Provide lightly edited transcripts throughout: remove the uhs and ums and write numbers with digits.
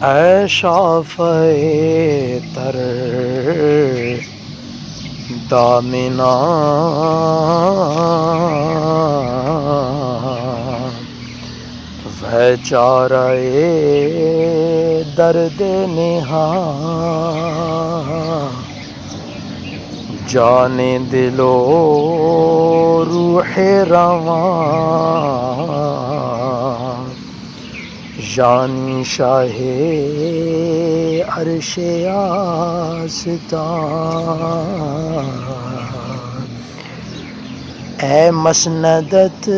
اے شافع تر دامنا ہے چارہ درد نہاں جان دل و روح رواں یعنی شاہ عرش آستاں اے مسندت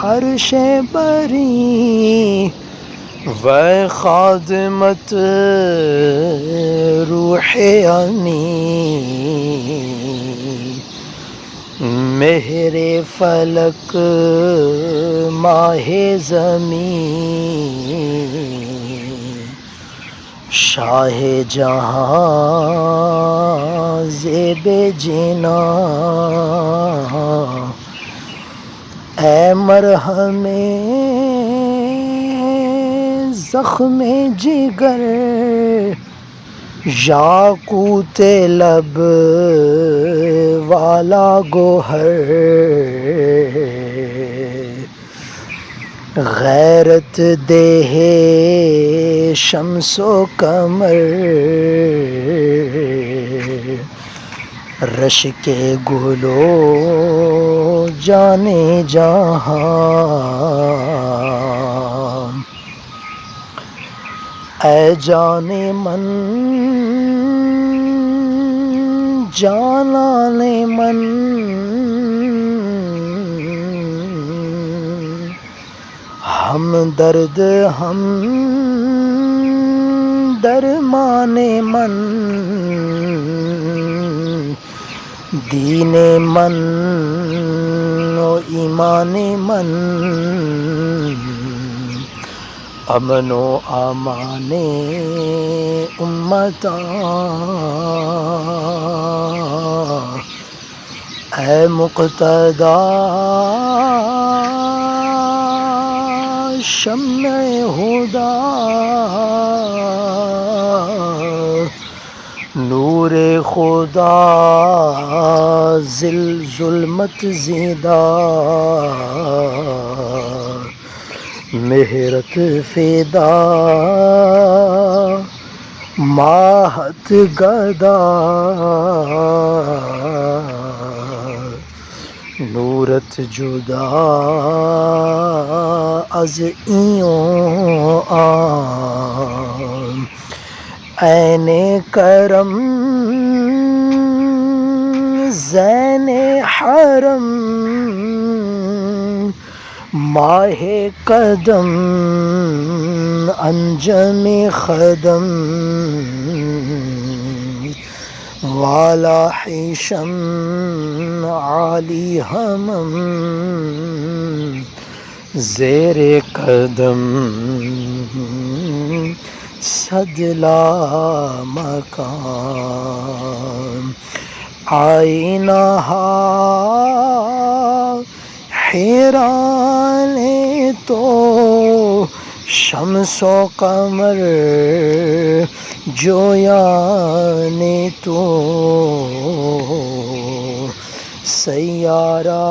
عرش بری و خادمت روح انی مہر فلک ماہ زمین شاہ جہاں زیب جناں اے مرہم زخم جگر یاقوت لب والا گوہر غیرت دہ شمس و قمر رشک گل و جان جہاں اے جان من جانان من ہم درد ہم درمان من دین من و ایمان من امن و امان امتاں اے مقتدا شمع ہدا نور خدا ظلمت زدہ مہرت فدا ماہت گدا نورت جدا از ایوں آن عین کرم زین حرم ماہ قدم انجم خدم والا حشم عالی ہمم زیر قدم صدلا مکان آئینہ حیران تو شمس و قمر جویان تو سیارہ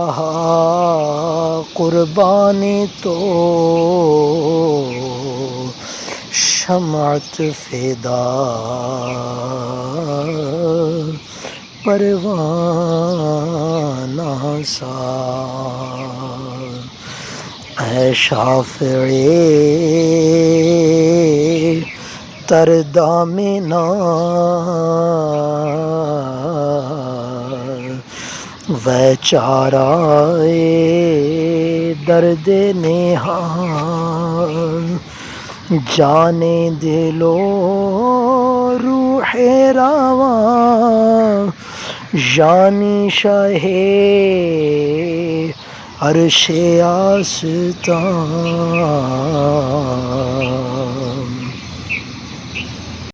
قربان تو شمعت فدا پروانہ سار اے شافعی تر دامنا و چارہ درد نہاں جان دل و روح رواں یعنی شاہ عرش آستاں